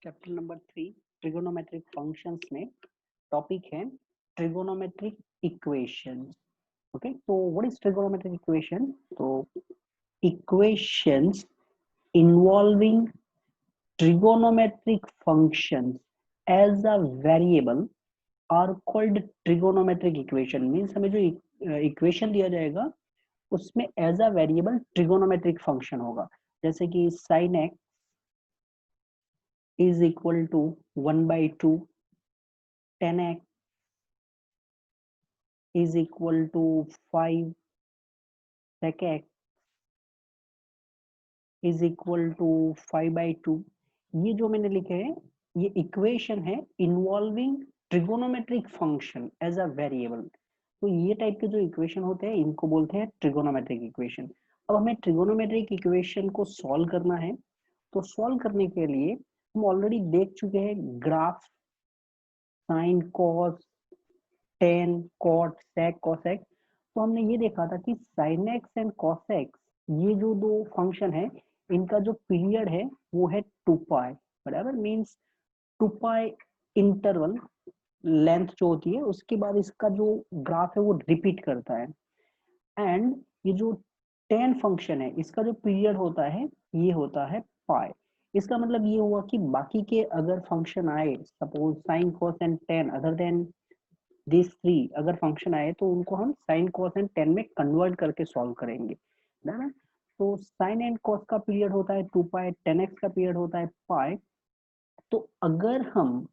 Chapter number 3 trigonometric functions में topic है trigonometric equations. Okay, तो व्हाट इज ट्रिगोनोमेट्रिक इक्वेशन? तो equations involving trigonometric functions as a variable are called trigonometric equation। Means हमें जो equation दिया जाएगा उसमें as a variable trigonometric function होगा, जैसे कि sine x is equal to 1/2, tan x is equal to 5 sec x is equal to 5/2। ये जो मैंने लिखे हैं ये इक्वेशन है involving trigonometric function as a variable. तो ये टाइप के जो इक्वेशन होते हैं इनको बोलते हैं ट्रिगोनोमेट्रिक इक्वेशन। अब हमें ट्रिगोनोमेट्रिक इक्वेशन को सॉल्व करना है, तो सॉल्व करने के लिए हम ऑलरेडी देख चुके हैं graph, sine, cos, tan, cot, sec, cosec. तो हमने ये देखा था कि साइन एक्स एंड कॉसेक्स ये जो दो फंक्शन है इनका जो पीरियड है वो है 2 पाई, बराबर। मींस 2 पाई इंटरवल लेंथ जो होती है उसके बाद इसका जो ग्राफ है वो रिपीट करता है। एंड ये जो टेन फंक्शन है इसका जो पीरियड होता है ये होता है पाई। इसका मतलब ये हुआ कि बाकी के अगर फंक्शन आए, suppose sine, cos and tan, other than this three अगर फंक्शन आए तो उनको हम साइन, कॉस एंड टेन में कन्वर्ट करके सॉल्व करेंगे, ना। तो साइन एंड कॉस का पीरियड होता है 2 पाई, टेन एक्स का पीरियड होता है पाई। तो अगर हम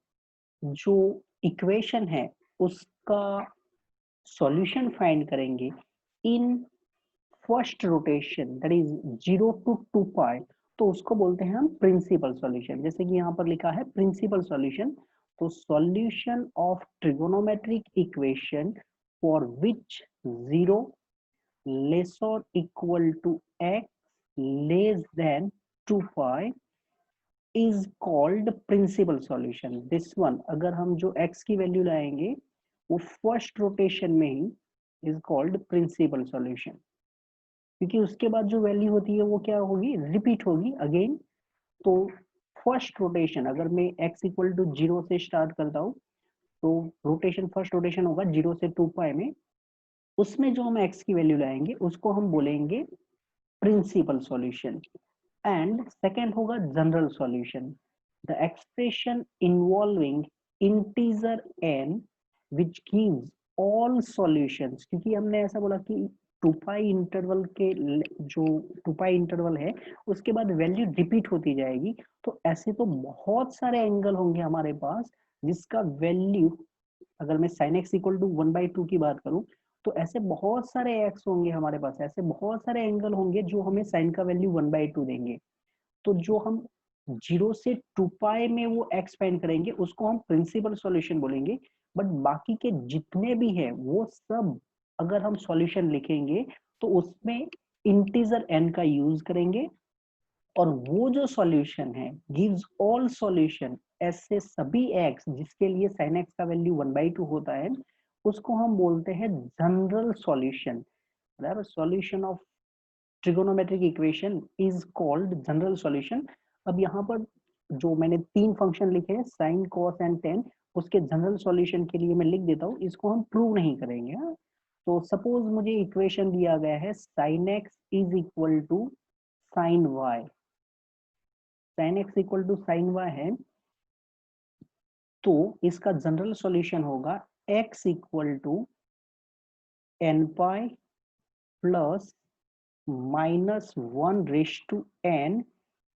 जो इक्वेशन है उसका सॉल्यूशन फाइंड करेंगे in first rotation, that is 0 to 2 पाई, तो उसको बोलते हैं हम प्रिंसिपल सॉल्यूशन। जैसे कि यहाँ पर लिखा है प्रिंसिपल सॉल्यूशन। तो solution of trigonometric equation for which 0 less और equal to x less than 2 pi is called principal solution. This one, अगर हम जो x की वैल्यू लाएंगे वो फर्स्ट रोटेशन में ही इज कॉल्ड प्रिंसिपल सॉल्यूशन, क्योंकि उसके बाद जो वैल्यू होती है वो क्या होगी, रिपीट होगी अगेन। तो फर्स्ट रोटेशन अगर मैं x इक्वल टू 0 से स्टार्ट करता हूँ तो रोटेशन, फर्स्ट रोटेशन होगा 0 से 2 पाई में, उसमें जो हम x की वैल्यू लाएंगे उसको हम बोलेंगे प्रिंसिपल सॉल्यूशन। एंड सेकेंड होगा general solution, the expression involving integer n which gives all solutions. क्योंकि हमने ऐसा बोला कि 2 पाई इंटरवल के जो 2 पाई इंटरवल है उसके बाद वैल्यू रिपीट होती जाएगी। तो ऐसे तो बहुत सारे एंगल होंगे हमारे पास जिसका वैल्यू, अगर मैं साइन एक्स इक्वल टू 1/2 की बात करूं तो ऐसे बहुत सारे एक्स होंगे हमारे पास, ऐसे बहुत सारे एंगल होंगे जो हमें साइन का वैल्यू 1/2 देंगे। तो जो हम 0 से 2 पाई में वो एक्सपेंड करेंगे उसको हम प्रिंसिपल सॉल्यूशन बोलेंगे। बट बाकी के जितने भी है वो सब अगर हम सॉल्यूशन लिखेंगे तो उसमें इंटीजर n का यूज करेंगे, और वो जो सॉल्यूशन है गिव्स ऑल सॉल्यूशन, ऐसे सभी एक्स जिसके लिए साइन एक्स का वैल्यू 1/2 होता है उसको हम बोलते हैं जनरल सॉल्यूशन। बराबर, solution of trigonometric equation is called general solution. अब यहाँ पर जो मैंने तीन फंक्शन लिखे हैं साइन, कॉस एंड टेन, उसके जनरल सॉल्यूशन के लिए मैं लिख देता हूँ, इसको हम प्रूव नहीं करेंगे, हाँ। तो सपोज मुझे इक्वेशन दिया गया है sine x is equal to sine y, sine x equal to sine y है, तो इसका जनरल सॉल्यूशन होगा x equal to n pi plus -1/n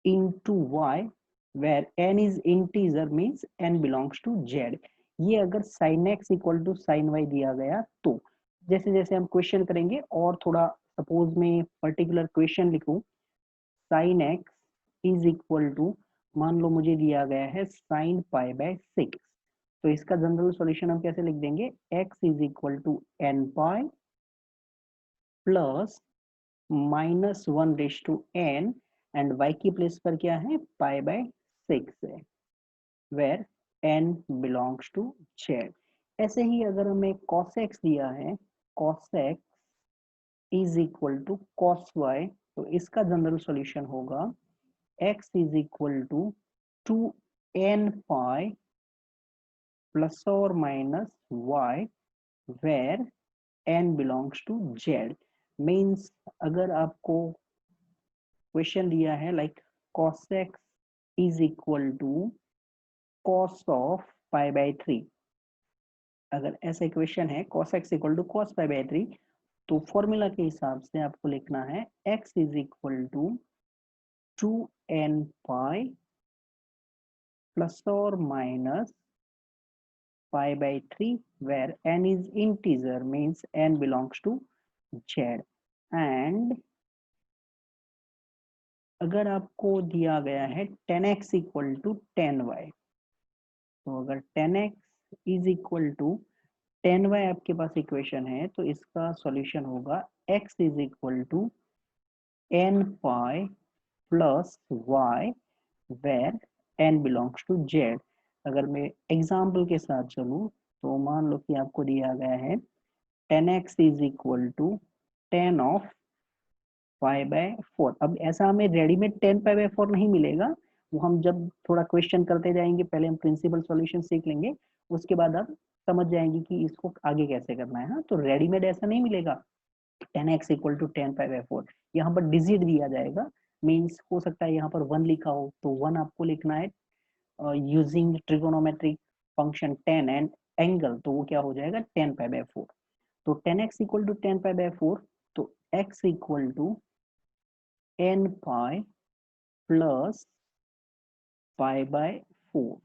into y, where n is integer means n belongs to z। ये अगर sin x equal to sin y दिया गया तो जैसे जैसे हम क्वेश्चन करेंगे और थोड़ा, सपोज मैं पर्टिकुलर क्वेश्चन लिखूं, sin x is equal to, मान लो मुझे दिया गया है sin π/6, तो इसका जनरल सॉल्यूशन हम कैसे लिख देंगे, x is equal to n pi plus -1/n, and y की प्लेस पर क्या है, π/6 है, where n belongs to z। ऐसे ही अगर हमें cos x दिया है, cos x is equal to cos y, तो इसका जनरल सॉल्यूशन होगा x is equal to 2 n pi plus or minus y where n belongs to z. Means अगर आपको क्वेश्चन दिया है like cos x is equal to cos of pi by 3, अगर ऐसा equation है cos x equal to cos pi by 3, तो formula के हिसाब से आपको लिखना है x is equal to 2n pi plus और minus pi by 3 where n is integer means n belongs to z. and अगर आपको दिया गया है 10x इक्वल टू 10y, तो अगर 10x is equal to 10y आपके पास इक्वेशन है, तो इसका सॉल्यूशन होगा x is equal to n pi plus y where n belongs to z. अगर मैं एग्जाम्पल के साथ चलूं तो मान लो कि आपको दिया गया है 10x is equal to 10 of pi by 4. अब ऐसा हमें रेडीमेड 10 पाई बाय 4 नहीं मिलेगा, वो हम जब थोड़ा क्वेश्चन करते जाएंगे, पहले हम प्रिंसिपल सॉल्यूशन सीख लेंगे, उसके बाद आप समझ जाएंगे कि इसको आगे कैसे करना है. हाँ, तो रेडीमेड ऐसा नहीं मिलेगा 10x equal to 10 pi by 4. यहाँ पर डिजिट दिया जाएगा, मीन्स हो सकता है यहाँ पर 1 लिखा हो, तो 1 आपको लिखना है using trigonometric function 10 and angle, तो वो क्या हो जाएगा 10 पाई बाय 4. तो 10x equal to 10 pi by 4, तो x equal to n pi plus pi by 4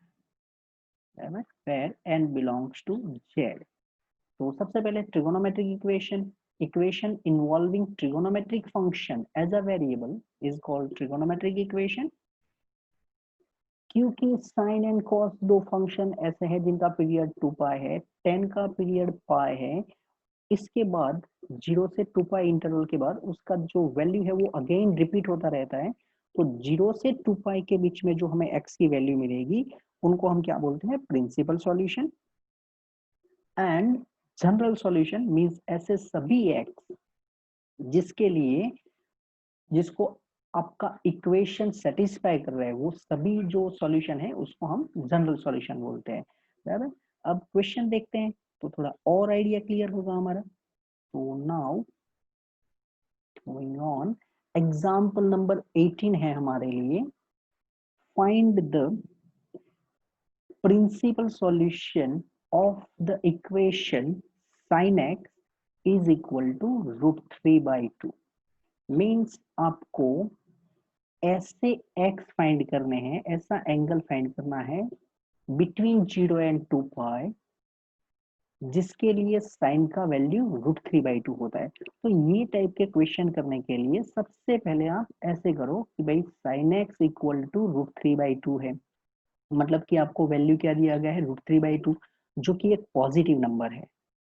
where n belongs to z. तो सबसे पहले trigonometric equation involving trigonometric function as a variable is called trigonometric equation. क्योंकि sine and cos दो function ऐसे हैं जिनका period 2 पाई है, 10 का पीरियड पाई है, इसके बाद 0 से 2 पाई इंटरवल के बाद उसका जो वैल्यू है वो अगेन रिपीट होता रहता है. तो 0 से 2 पाई के बीच में जो हमें x की वैल्यू मिलेगी उनको हम क्या बोलते हैं, principal solution. And general solution means ऐसे सभी x जिसके लिए जिसको आपका इक्वेशन सेटिस्फाई कर रहा है, वो सभी जो सॉल्यूशन है उसको हम जनरल सॉल्यूशन बोलते हैं. बराबर. अब क्वेश्चन देखते हैं तो थोड़ा और आइडिया क्लियर होगा हमारा. तो now going on, example number 18 है हमारे लिए. Find the principal solution of the equation sin x is equal to √3/2. Means आपको ऐसे x फाइंड करने हैं, ऐसा एंगल फाइंड करना है बिटवीन 0 एंड 2 पाई जिसके लिए साइन का वैल्यू √3/2 होता है. तो ये टाइप के क्वेश्चन करने के लिए सबसे पहले आप ऐसे करो कि भाई sin x इक्वल टू √3/2 है, मतलब कि आपको वैल्यू क्या दिया गया है, √3/2, जो कि एक पॉजिटिव नंबर है.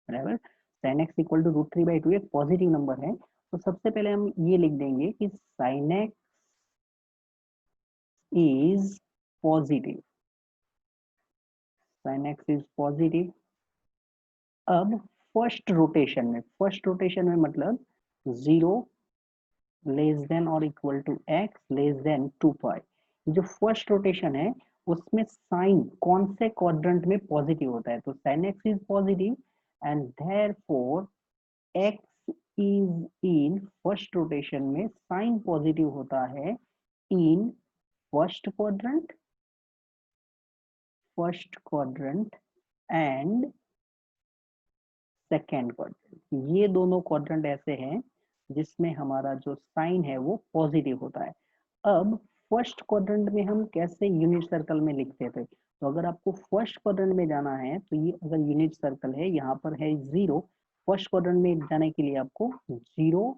बराबर. sin x इक्वल टू √3/2 एक पॉजिटिव नंबर है. तो सबसे पहले हम ये लिख देंगे कि sin x is positive. sin x is positive. अब फर्स्ट रोटेशन में मतलब 0 लेस देन और equal to x less than 2 pi, जो फर्स्ट रोटेशन है उसमें साइन कौन से क्वाड्रेंट में पॉजिटिव होता है, तो sin x is positive and therefore x is in first rotation में साइन पॉजिटिव होता है in first quadrant and second quadrant. ये दोनों क्वाड्रेंट ऐसे हैं जिसमें हमारा जो साइन है वो पॉजिटिव होता है. अब फर्स्ट क्वाड्रेंट में हम कैसे यूनिट सर्कल में लिखते थे, तो अगर आपको फर्स्ट क्वाड्रेंट में जाना है तो ये अगर यूनिट सर्कल है, यहाँ पर है 0, फर्स्ट क्वाड्रेंट में जाने के लिए आपको 0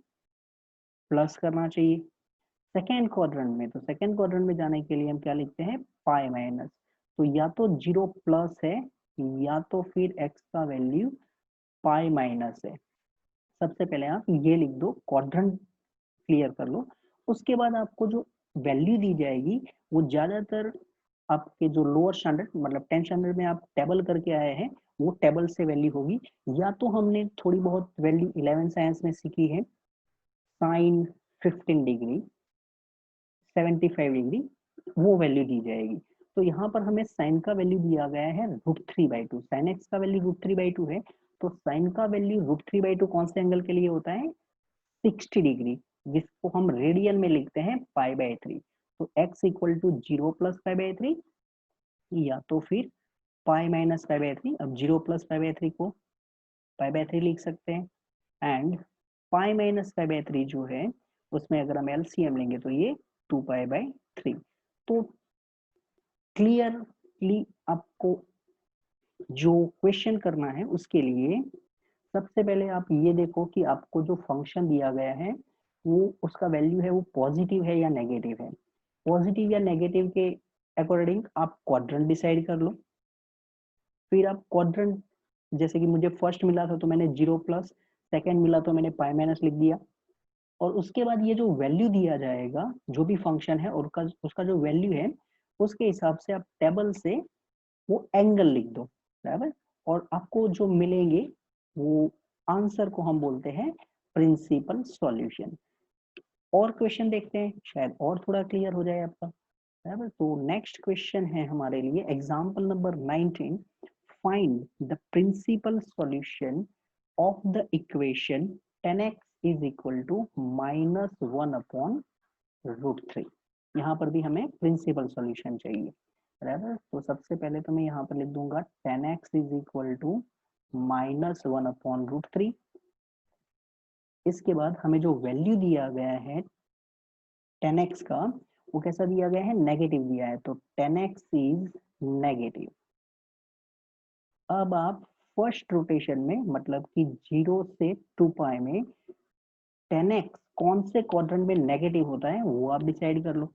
प्लस करना चाहिए. सेकेंड क्वाड्रेंट में जाने के लिए हम क्या लिखते हैं, पाई माइनस. तो या तो 0 प्लस है या तो फिर x का वैल्यू पाई माइनस है. सबसे पहले आप ये लिख दो, क्वाड्रेंट क्लियर कर लो. उसके बाद आपको जो वैल्यू दी जाएगी वो ज्यादातर आपके जो लोअर स्टैंडर्ड मतलब 10th स्टैंडर्ड में आप टेबल करके आए हैं, वो टेबल से वैल्यू होगी, या तो हमने थोड़ी बहुत वैल्यू 11 साइंस में सीखी है, साइन 15 डिग्री 75 डिग्री, वो वैल्यू दी जाएगी. तो यहाँ पर हमें साइन का वैल्यू दिया गया है √3/2, साइन एक्स का वैल्यू √3/2 है, तो साइन का वैल्यू √3/2 कौन से एंगल के लिए होता है, 60 डिग्री, जिसको हम रेडियन में लिखते हैं π/3। तो x इक्वल टू 0 + π/3 या तो फिर π - π/3। अब 0 + π/3 को π/3 लिख सकते हैं, एंड π - π/3 जो है उसमें अगर हम एलसीएम लेंगे तो ये 2π/3। तो क्लियरली आपको जो क्वेश्चन करना है उसके लिए सबसे पहले आप ये देखो कि आपको जो फंक्शन दिया गया है वो उसका वैल्यू है वो पॉजिटिव है या नेगेटिव है। पॉजिटिव या नेगेटिव के अकॉर्डिंग आप क्वाड्रेंट डिसाइड कर लो। फिर आप क्वाड्रेंट, जैसे कि मुझे फर्स्ट मिला था तो मैंने 0+, सेकेंड मिला तो मैंने π- लिख दिया, और उसके बाद ये जो वैल्यू दिया जाएगा जो भी फंक्शन है और उसका जो वैल्यू है उसके हिसाब से आप टेबल से वो एंगल लिख दो, बराबर। और आपको जो मिलेंगे वो आंसर को हम बोलते हैं प्रिंसिपल सॉल्यूशन। और क्वेश्चन देखते हैं, शायद और थोड़ा क्लियर हो जाए आपका, बराबर। तो नेक्स्ट क्वेश्चन है हमारे लिए example number 19, find the principal solution of the equation 10x is equal to -1/√3। यहाँ पर भी हमें प्रिंसिपल सॉल्यूशन चाहिए, बराबर। तो सबसे पहले तो मैं यहाँ पर लिख दूंगा 10x इज इक्वल टू -1/√3। इसके बाद हमें जो वैल्यू दिया गया है 10x का वो कैसा दिया गया है, नेगेटिव दिया है, तो 10x इज नेगेटिव। अब आप फर्स्ट रोटेशन में मतलब कि 0 से 2π में 10x कौन से क्वाड्रेंट में नेगेटिव होता है वो आप डिसाइड कर लो।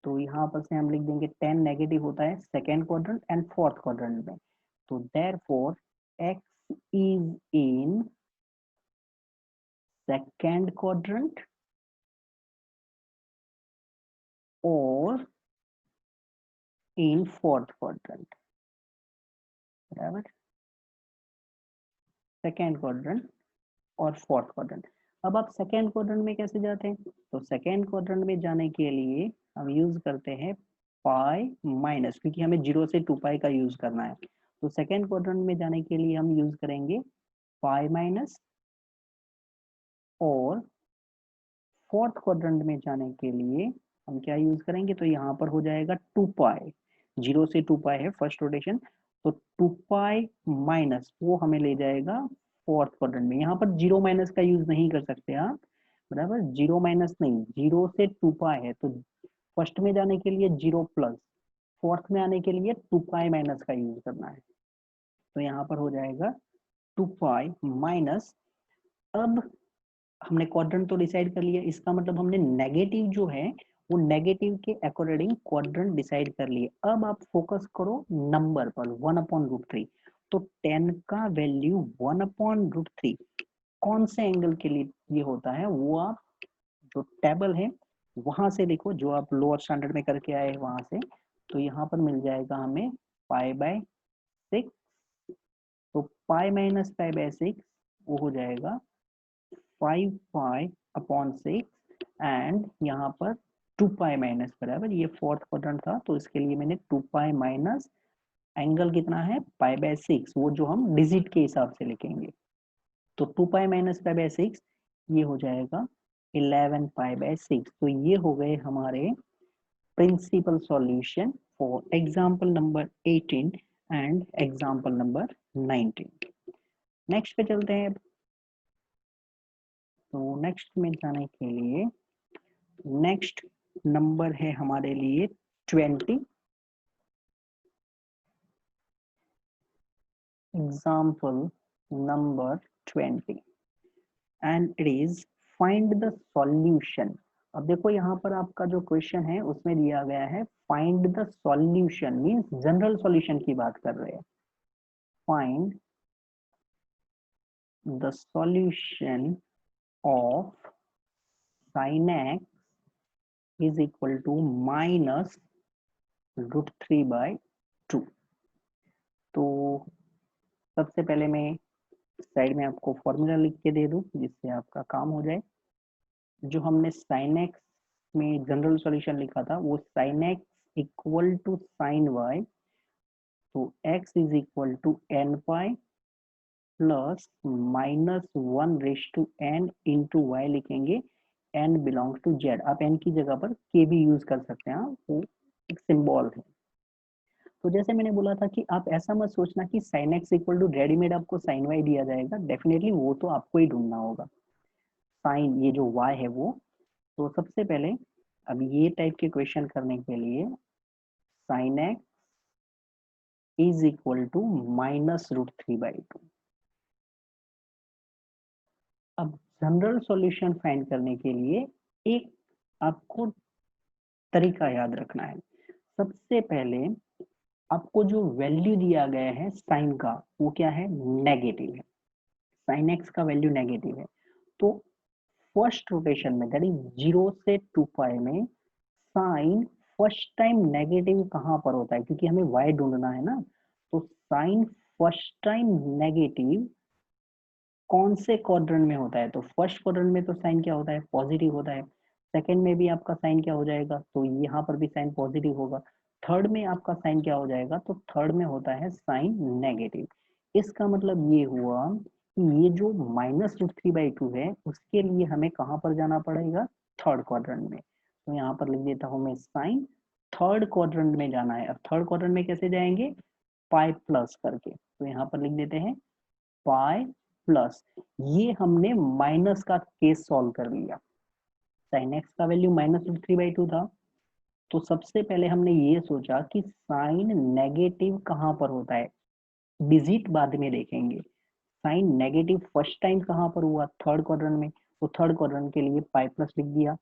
तो यहाँ पर से हम लिख देंगे 10 नेगेटिव होता है second quadrant and fourth quadrant में, तो therefore x is in second quadrant और इन फोर्थ क्वाड्रेंट, बराबर। सेकेंड क्वाड्रेंट और फोर्थ क्वाड्रेंट। अब आप सेकेंड क्वाड्रेंट में कैसे जाते हैं, तो सेकेंड क्वाड्रेंट में जाने के लिए हम यूज करते हैं π-, क्योंकि हमें 0 से 2π का यूज करना है। तो सेकेंड क्वाड्रेंट में जाने के लिए हम यूज करेंगे π-, और फोर्थ क्वाड्रेंट में जाने के लिए हम क्या यूज करेंगे, तो यहाँ पर हो जाएगा 2π। 0 से 2π है फर्स्ट रोटेशन, तो 2π- वो हमें ले जाएगा फोर्थ क्वाड्रेंट में। यहाँ पर 0- का यूज नहीं कर सकते आप, बराबर। 0- नहीं, 0 से 2π है तो फर्स्ट में जाने के लिए 0+, फोर्थ में आने के लिए 2π- का यूज करना है, तो यहाँ पर हो जाएगा 2π-। अब हमने क्वाड्रेंट तो डिसाइड कर लिया, इसका मतलब हमने नेगेटिव जो है वो नेगेटिव के अकॉर्डिंग क्वाड्रेंट डिसाइड कर लिए। अब आप फोकस करो नंबर पर 1/√3। तो 10 का वैल्यू 1/√3 कौन से एंगल के लिए ये होता है वो आप जो टेबल है वहां से देखो, जो आप लोअर स्टैंडर्ड में करके आए वहां से, तो यहाँ पर मिल जाएगा हमें π/6। तो π-π/6 वो हो जाएगा 5π/6 एंड यहाँ पर 2π-, बराबर। ये फोर्थ क्वाड्रेंट था तो इसके लिए मैंने 2π- एंगल कितना है π/6, वो जो हम डिजिट के हिसाब से लिखेंगे, तो 2π- π/6 ये हो जाएगा 11π/6। तो ये हो गए हमारे principal solution for example number 18 and example number 19। Next पे चलते हैं। तो नेक्स्ट में जाने के लिए नेक्स्ट नंबर है हमारे लिए 20। Example number 20 and it is find the solution. अब देखो यहाँ पर आपका जो क्वेश्चन है उसमें दिया गया है find the solution, means general solution की बात कर रहे हैं। Find the solution of sin x is equal to -√3/2। तो सबसे पहले मैं साइड में आपको फॉर्मूला लिख के दे दूं जिससे आपका काम हो जाए। जो हमने sin x में जनरल सॉल्यूशन लिखा था वो sin x equal to sine y, तो x is equal to n pi plus minus one raised to n into y लिखेंगे, एन बिलोंग्स टू जेड। आप एन की जगह पर के भी यूज कर सकते हैं, वो एक सिंबल है। तो जैसे मैंने बोला था कि आप ऐसा मत सोचना कि sine x equal to readymade आपको साइन वाई दिया जाएगा, डेफिनेटली वो तो आपको ही ढूंढना होगा। साइन ये जो वाई है वो, तो सबसे पहले अब ये टाइप के क्वेश्चन करने के लिए sine x is equal to minus root three by two. अब जनरल सॉल्यूशन फाइंड करने के लिए एक आपको तरीका याद रखना है। सबसे पहले आपको जो वैल्यू दिया गया है साइन का, वो क्या है, नेगेटिव है। साइन एक्स का वैल्यू नेगेटिव है, तो फर्स्ट रोटेशन में दैट इज 0 से 2 पाई में साइन फर्स्ट टाइम नेगेटिव कहां पर होता है, क्योंकि हमें y ढूंढना है ना। तो साइन फर्स्ट टाइम नेगेटिव कौन से क्वाड्रेंट में होता है, तो फर्स्ट क्वाड्रेंट में तो साइन क्या होता है, पॉजिटिव होता है। सेकंड में भी आपका साइन क्या हो जाएगा, तो यहाँ पर भी साइन पॉजिटिव होगा। थर्ड में आपका साइन क्या हो जाएगा, तो थर्ड में होता है साइन नेगेटिव। इसका मतलब ये हुआ कि ये जो minus root three by two है, उसके लिए हमें कहाँ पर जाना पड़ेगा, थर्ड क्वाड्रेंट में। तो यहाँ पर लिख देता हूँ मैं साइन, थर्ड क्वाड्रेंट में जाना है। अब थर्ड क्वाड्रेंट में कैसे जाएंगे, पाई प्लस करके, तो यहाँ पर लिख देते हैं पाई प्लस। ये हमने माइनस का केस सॉल्व कर लिया। साइन एक्स का value minus root three by two था, तो सबसे पहले हमने ये सोचा कि साइन नेगेटिव कहां पर होता है, डिजिट बाद में देखेंगे। साइन नेगेटिव फर्स्ट टाइम कहां पर हुआ, थर्ड क्वाड्रेंट में, तो थर्ड क्वाड्रेंट के लिए पाई प्लस लिख दिया।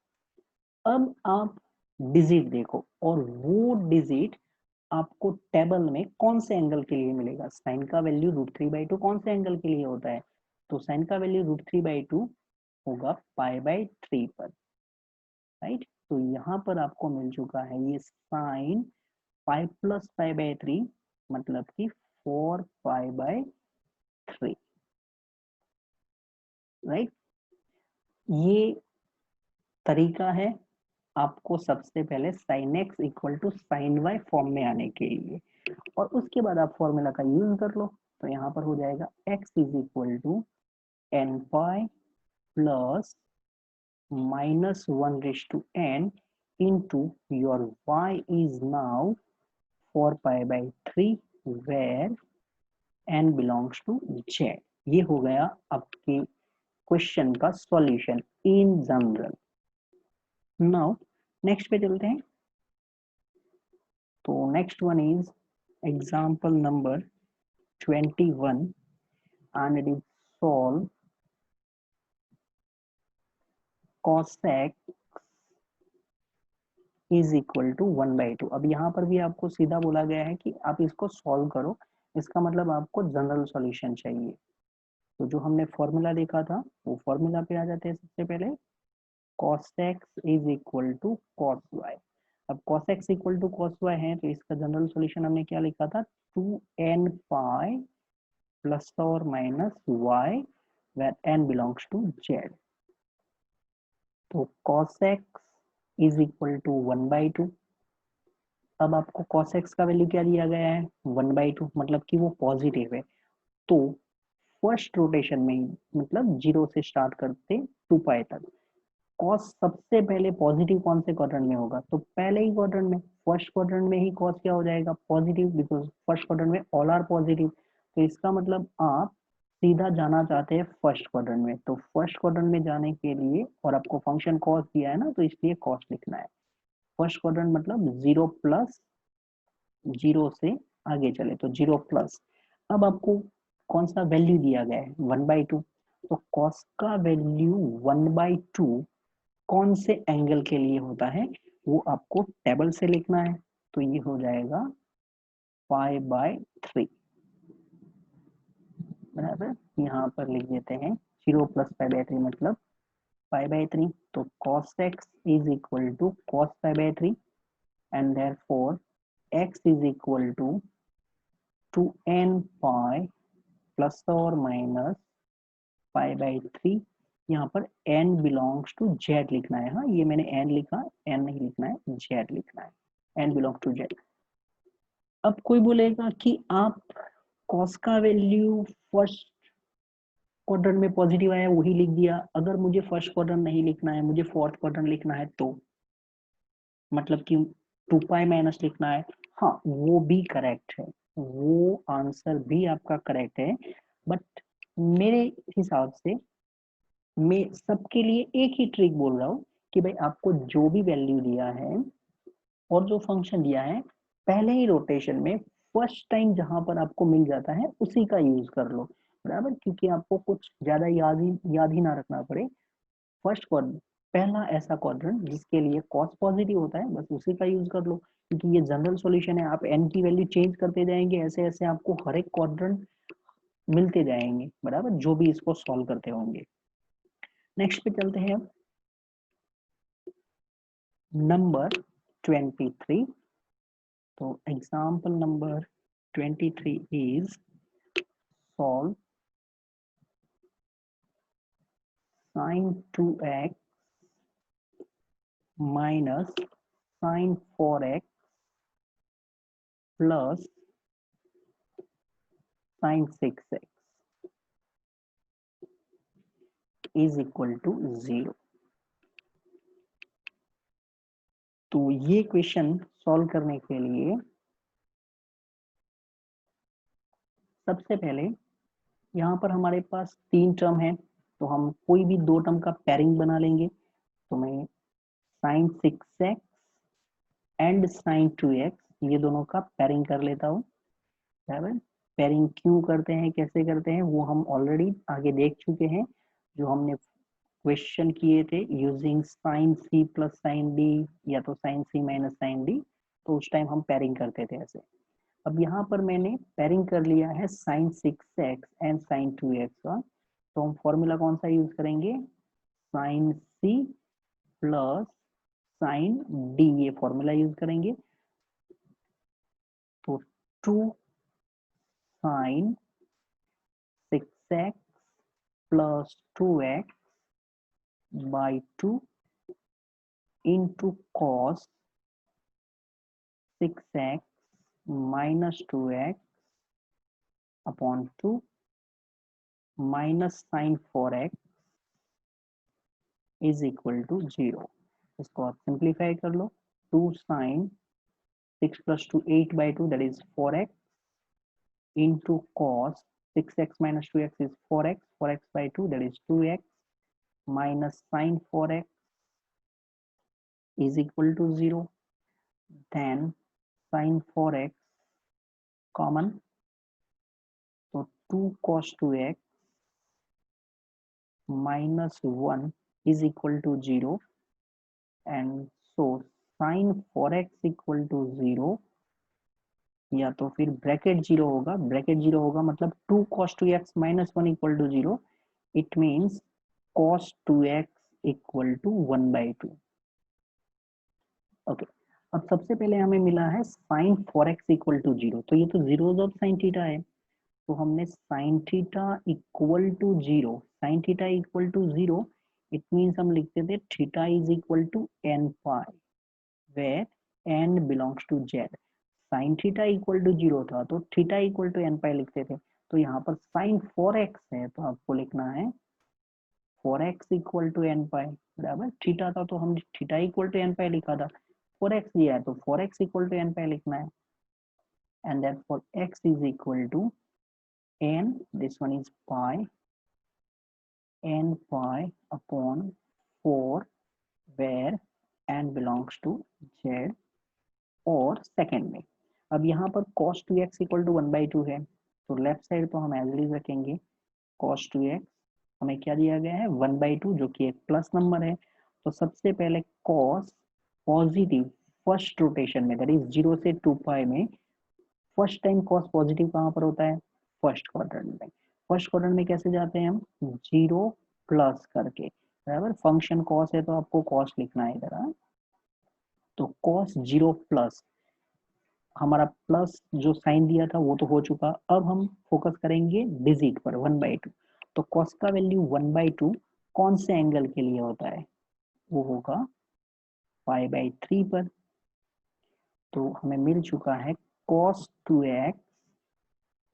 अब आप डिजिट देखो, और वो डिजिट आपको टेबल में कौन से एंगल के लिए मिलेगा। साइन का value root three by two कौन से एंगल के लिए होता है, तो साइन का value root three by two होगा पाई बाई थ्री पर, राइट। तो यहाँ पर आपको मिल चुका है ये sine pi plus pi by three, मतलब कि four pi by three, right. ये तरीका है आपको सबसे पहले sine x equal to sine y form में आने के लिए, और उसके बाद आप फॉर्मूला का यूज कर लो। तो यहाँ पर हो जाएगा x is equal to n pi plus minus 1 raised to n into your y is now 4 pi by 3 where n belongs to z। ये हो गया आपके क्वेश्चन का solution in general. Now next पे चलते हैं। तो next one is example number 21 and it is solve cosec is equal to one by two. अब यहाँ पर भी आपको सीधा बोला गया है कि आप इसको सॉल्व करो, इसका मतलब आपको जनरल सॉल्यूशन चाहिए। तो जो हमने फॉर्मूला देखा था वो फॉर्मूला पे आ जाते हैं। सबसे पहले cos x is equal to cos y। अब cos x equal to cos y है, तो इसका जनरल सॉल्यूशन हमने क्या लिखा था, 2n पाई प्लस और minus y where n belongs to z। तो cos x is equal to one by two. अब आपको cos x का वैल्यू क्या दिया गया है, वन बाई टू, मतलब कि वो पॉजिटिव है। तो फर्स्ट रोटेशन में ही, मतलब जीरो से स्टार्ट करते टू पाई तक, कॉस सबसे पहले पॉजिटिव कौन से क्वाड्रेंट में होगा, तो पहले ही क्वाड्रेंट में, फर्स्ट क्वाड्रेंट में ही कॉस क्या हो जाएगा, पॉजिटिव, बिकॉज फर्स्ट क्वाड्रेंट में ऑल आर पॉजिटिव। तो इसका मतलब आप सीधा जाना चाहते हैं फर्स्ट क्वाड्रेंट में। तो फर्स्ट क्वाड्रेंट में जाने के लिए, और आपको फंक्शन कॉस दिया है ना, तो इसलिए कॉस लिखना है। फर्स्ट क्वाड्रेंट मतलब जीरो प्लस, जीरो से आगे चले तो जीरो प्लस। अब आपको कौन सा वैल्यू दिया गया है, वन बाई टू। तो कॉस का वैल्यू वन बाई टू कौन से एंगल के लिए होता है, वो आपको टेबल से लिखना है। तो ये हो जाएगा पाई बाय थ्री, बराबर। यहाँ पर लिख देते हैं zero plus pi by three मतलब पाई बाय थ्री। तो cos x is equal to cos pi by three, and therefore x is equal to 2n pi plus और माइनस पाई बाई थ्री। यहाँ पर n बिलोंग्स टू z लिखना है। हाँ, ये मैंने n लिखा, n नहीं लिखना है, z लिखना है, एन बिलोंग्स टू जेड। अब कोई बोलेगा कि आप कॉस का वैल्यू फर्स्ट क्वाड्रेंट में पॉजिटिव आया वही लिख दिया, अगर मुझे फर्स्ट क्वाड्रेंट नहीं लिखना है, मुझे फोर्थ क्वाड्रेंट लिखना है, तो मतलब कि 2 पाई माइनस लिखना है। हाँ वो भी करेक्ट है, वो आंसर भी आपका करेक्ट है, बट मेरे हिसाब से मैं सबके लिए एक ही ट्रिक बोल रहा हूँ कि भाई आपको जो भी वैल्यू दिया है और जो फंक्शन दिया है, पहले ही रोटेशन में फर्स्ट टाइम जहां पर आपको मिल जाता है उसी का यूज कर लो, बराबर, क्योंकि आपको कुछ ज्यादा याद ही ना रखना पड़े। फर्स्ट क्वाड्रेंट, पहला ऐसा क्वाड्रेंट जिसके लिए कॉस पॉजिटिव होता है, बस उसी का यूज कर लो, क्योंकि ये जनरल सॉल्यूशन है। आप एन की वैल्यू चेंज करते जाएंगे, ऐसे ऐसे आपको हर एक क्वाड्रेंट मिलते जाएंगे, बराबर, जो भी इसको सॉल्व करते होंगे। नेक्स्ट पे चलते हैं अब, नंबर 23। तो example number 23 is solve sin 2x minus sin 4x plus sin 6x is equal to 0। तो ये क्वेश्चन सॉल्व करने के लिए सबसे पहले यहाँ पर हमारे पास 3 टर्म है, तो हम कोई भी 2 टर्म का पेयरिंग बना लेंगे। तो मैं sin 6x and sin 2x ये दोनों का पेयरिंग कर लेता हूँ, बराबर। पेयरिंग क्यों करते हैं, कैसे करते हैं, वो हम ऑलरेडी आगे देख चुके हैं, जो हमने क्वेश्चन किए थे using sine c plus sine d या तो sine c minus sine d, तो उस टाइम हम पेयरिंग करते थे ऐसे। अब यहाँ पर मैंने पेयरिंग कर लिया है sign 6x and sign 2x का, तो हम फॉर्मूला कौन सा यूज करेंगे, sine c plus sine d, ये फॉर्मूला यूज करेंगे। तो 2 साइन 6x प्लस 2x by 2 into cos 6x minus 2x upon 2 minus sin 4x is equal to 0। इसको आप सिंप्लीफाई कर लो, 2 sin 6 plus 2 8 by 2 that is 4x into cos 6x minus 2x is 4x, 4x by 2 that is 2x minus sin 4x is equal to 0। then sin 4x common, so 2 cos 2x minus 1 is equal to 0, and so sin 4x equal to 0, या तो फिर bracket 0 होगा, bracket 0 होगा मतलब 2 cos 2x minus 1 equal to 0, it means cos 2x equal to 1 by 2। Okay, अब सबसे पहले हमें मिला है sin 4x equal to 0, तो ये तो जीरोज ऑफ sin थीटा है, तो हमने sin theta equal to 0, sin theta equal to 0, it means हम लिखते थे theta is equal to n pi, where n belongs to z। sin theta equal to 0 था तो theta equal to n pi लिखते थे, तो यहाँ पर sin 4x है तो आपको लिखना है 4x इक्वल टू n पाई, बराबर। थीटा था तो हमने थीटा इक्वल टू n पाई लिखा था, 4x दिया है तो 4x equal to n pi लिखना है, and therefore x is equal to n, this one is pi, n pi upon 4 where n belongs to z। और सेकेंड में अब यहाँ पर cos 2x equal to 1 by 2 है, तो लेफ्ट साइड तो हम एज इट इज रखेंगे, cos 2x हमें क्या दिया गया है 1 बाई 2 जो कि एक प्लस नंबर है, तो सबसे पहले cos पॉजिटिव फर्स्ट रोटेशन में दैट इज 0 से 2 पाई में, फर्स्ट टाइम cos पॉजिटिव कहाँ पर होता है, फर्स्ट क्वाड्रेंट में। फर्स्ट क्वाड्रेंट में कैसे जाते हैं हम, 0 प्लस करके, बराबर। फंक्शन cos है तो आपको cos लिखना है इधर, तो cos 0 प्लस, हमारा प्लस जो साइन दिया था वो तो हो चुका, अब हम फोकस करेंगे डिजिट पर 1 बाई 2। तो cos का वैल्यू 1 बाई 2 कौन से एंगल के लिए होता है, वो होगा पाई बाई 3 पर। तो हमें मिल चुका है cos 2x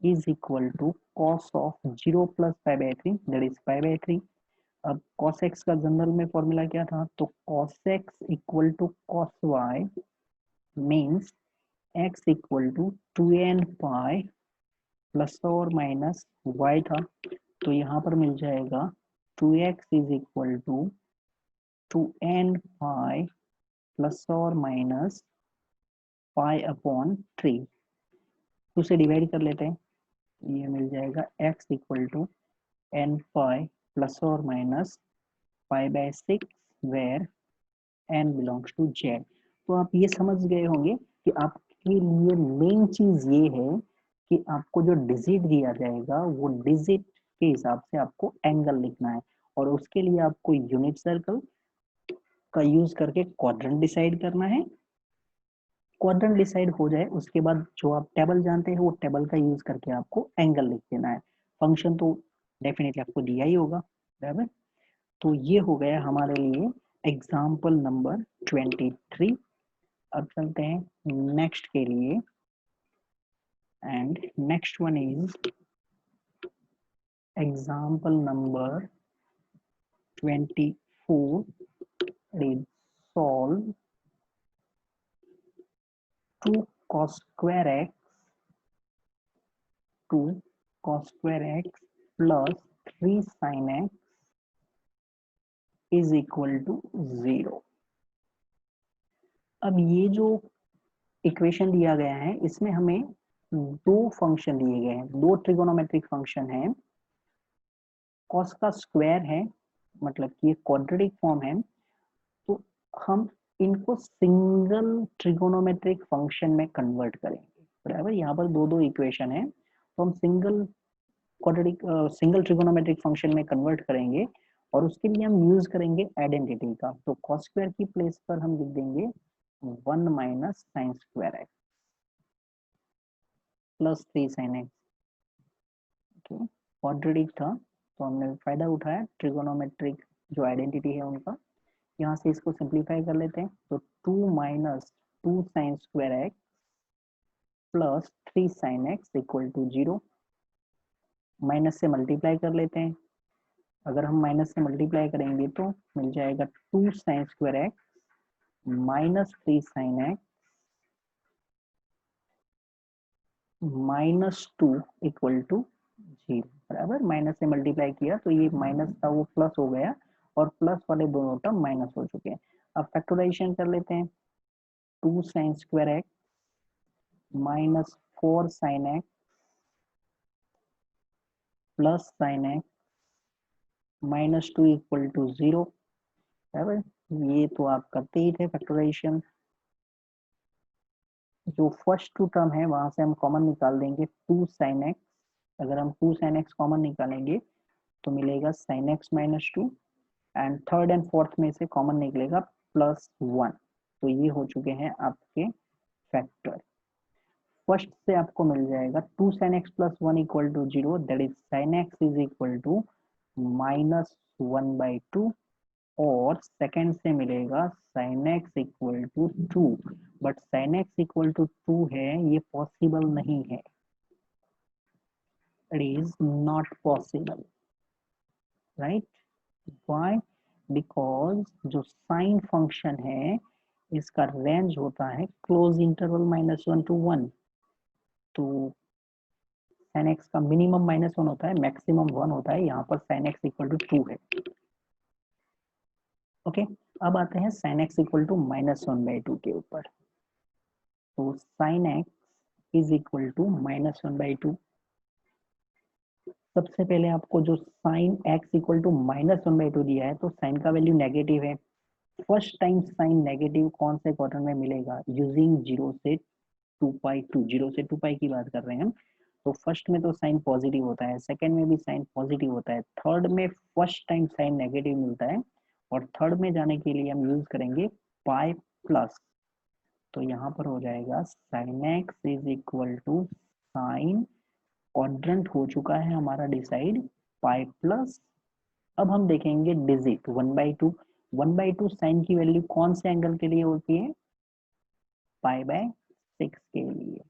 is equal to cos of 0 plus pi by 3 that is pi by 3। अब cos x का जनरल में फॉर्मूला क्या था, तो cos x equal to cos y means x equal to 2n pi plus और माइनस y था, तो यहाँ पर मिल जाएगा 2x is equal to 2n pi plus और माइनस पाई अपॉन 3। तो उसे डिवाइड कर लेते हैं, ये मिल जाएगा x equal to n pi plus और minus pi by 6 where n belongs to z। तो आप ये समझ गए होंगे कि आपके लिए मेन चीज ये है कि आपको जो डिजिट दिया जाएगा वो डिजिट के हिसाब से आपको एंगल लिखना है, और उसके लिए आपको यूनिट सर्कल का यूज करके क्वाड्रेंट डिसाइड करना है। क्वाड्रेंट डिसाइड हो जाए उसके बाद जो आप टेबल जानते हैं वो टेबल का यूज करके आपको एंगल लिख देना है। फंक्शन तो डेफिनेटली आपको दिया ही होगा, बराबर। तो ये हो गया हमारे लिए एग्जाम्पल नंबर 23। अब चलते हैं नेक्स्ट के लिए, and next one is example number 24। Is solve 2 cos square x 2 cos square x plus 3 sin x is equal to 0। अब ये जो इक्वेशन दिया गया है इसमें हमें दो फंक्शन दिए गए हैं, दो ट्रिगोनोमेट्रिक फंक्शन है। कॉस का स्क्वायर है, मतलब कि ये क्वाड्रेटिक फॉर्म है, तो हम इनको सिंगल ट्रिगोनोमेट्रिक फंक्शन में कन्वर्ट करेंगे, बराबर। यहाँ पर दो दो इक्वेशन है, तो हम सिंगल ट्रिगोनोमेट्रिक फंक्शन में कन्वर्ट करेंगे, और उसके लिए हम यूज करेंगे आइडेंटिटी का। तो कॉस स्क्वायर की प्लेस पर हम लिख देंगे 1 minus sign square x plus 3 sine x. Okay, quadratic था तो हमने फायदा उठाया ट्रिगोनोमेट्रिक जो आइडेंटिटी है उनका। यहाँ से इसको सिंप्लीफाई कर लेते हैं, तो 2 minus 2 sine square x plus 3 sine x equal to 0। Minus से मल्टीप्लाई कर लेते हैं, अगर हम माइनस से मल्टीप्लाई करेंगे तो मिल जाएगा 2 sine square x minus 3 sine x minus 2 equal to 0, बराबर। माइनस से मल्टीप्लाई किया तो ये माइनस था वो प्लस हो गया, और प्लस वाले दोनों टर्म माइनस हो चुके हैं। अब फैक्टराइजेशन कर लेते हैं, 2 sine square x minus 4 sine x plus sine x minus 2 equal to 0, बराबर। ये तो आप करते ही थे फैक्टराइजेशन। जो फर्स्ट टू टर्म है वहां से हम कॉमन निकाल देंगे 2 साइन एक्स। अगर हम 2 साइन एक्स कॉमन निकालेंगे तो मिलेगा sign x minus 2, and third and fourth में से कॉमन निकलेगा प्लस 1। तो ये हो चुके हैं आपके फैक्टर। फर्स्ट से आपको मिल जाएगा 2 sin x plus 1 equal to 0, that is sin x is equal to minus 1/2, और सेकंड से मिलेगा sin x equal to 2, but sin x equal to 2 है, ये पॉसिबल नहीं है, it is not possible, right. Why? Because जो sine function है इसका रेंज होता है क्लोज इंटरवल -1 to 1, तो sin x का मिनिमम -1 होता है, मैक्सिमम 1 होता है, यहाँ पर sin x इक्वल टू 2 है। ओके, अब आते हैं sin x इक्वल टू -1/2 के ऊपर। तो sin x is equal to -1/2। सबसे पहले आपको जो sin x इक्वल टू -1/2 दिया है, तो sin का वैल्यू नेगेटिव है। फर्स्ट टाइम साइन नेगेटिव कौन से क्वार्टर में मिलेगा, यूजिंग 0 से 2π, 0 से 2π की बात कर रहे हैं हम। तो फर्स्ट में तो साइन पॉजिटिव होता है, सेकंड में भी साइन पॉजिटिव होता है, थर्ड में फर्स्ट टाइम साइन नेगेटिव मिलता है, और थर्ड में जाने के लिए हम यूज करेंगे पाई प्लस। तो यहाँ पर हो जाएगा sine x is equal to sine, quadrant हो चुका है हमारा डिसाइड, पाई प्लस। अब हम देखेंगे डिजिट 1/2। 1/2 साइन की वैल्यू कौन से एंगल के लिए होती है, पाई बाय 6 के लिए।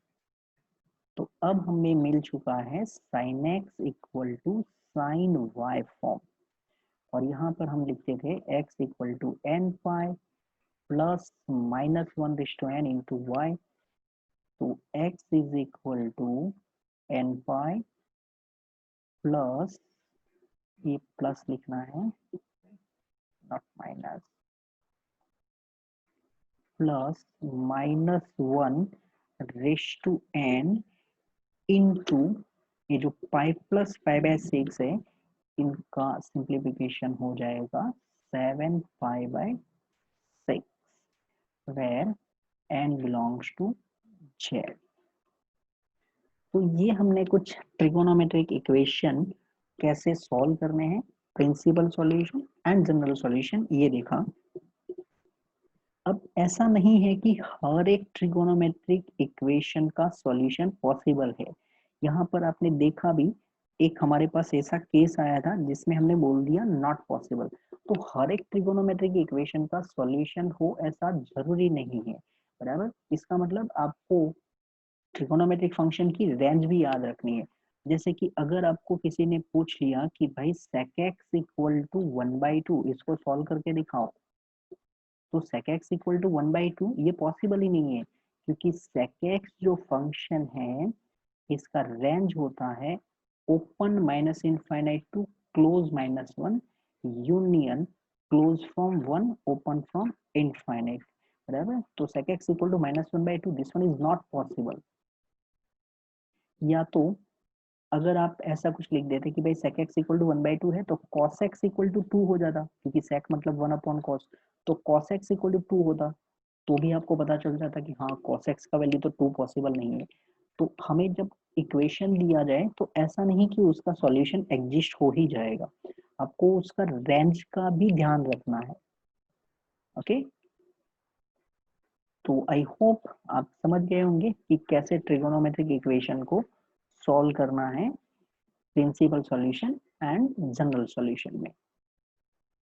तो अब हमें मिल चुका है sin x equal to sin y form, और यहाँ पर हम लिखते थे x equal to n pi plus -1/n into y. तो x is equal to n pi plus, ये प्लस लिखना है not minus, plus -1/n into ये जो पाई प्लस 5/6 है, इनका सिंप्लीफिकेशन हो जाएगा 7π/6 where n belongs to z। तो ये हमने कुछ ट्रिगोनोमेट्रिक इक्वेशन कैसे सॉल्व करने हैं, principal solution and general solution, ये देखा। अब ऐसा नहीं है कि हर एक ट्रिगोनोमेट्रिक इक्वेशन का सॉल्यूशन पॉसिबल है। यहाँ पर आपने देखा भी, एक हमारे पास ऐसा केस आया था जिसमें हमने बोल दिया नॉट पॉसिबल। तो हर एक ट्रिगोनोमेट्रिक इक्वेशन का सॉल्यूशन हो ऐसा जरूरी नहीं है, बराबर। इसका मतलब आपको ट्रिगोनोमेट्रिक फंक्शन की रेंज भी याद रखनी है। जैसे कि अगर आपको किसी ने पूछ लिया कि भाई sec x इक्वल टू 1/2 इसको सॉल्व करके दिखाओ, तो sec x इक्वल टू 1/2 ये पॉसिबल ही नहीं है, क्योंकि sec x जो फंक्शन है इसका रेंज होता है open -∞ to close -1 union close from 1 open from infinite, बराबर। तो sec x equal to -1/2 this one is not possible. या तो अगर आप ऐसा कुछ लिख देते कि भाई sec x इक्वल टू 1/2 है, तो cos x इक्वल टू 2 हो जाता, क्योंकि sec मतलब 1/cos, तो cos x इक्वल टू 2 होता, तो भी आपको पता चल जाता कि हाँ cos x का वैल्यू तो 2 पॉसिबल नहीं है। तो हमें जब इक्वेशन दिया जाए तो ऐसा नहीं कि उसका सॉल्यूशन एग्जिस्ट हो ही जाएगा, आपको उसका रेंज का भी ध्यान रखना है। ओके, तो आई होप आप समझ गए होंगे कि कैसे ट्रिगोनोमेट्रिक इक्वेशन को सॉल्व करना है principal solution and general solution में।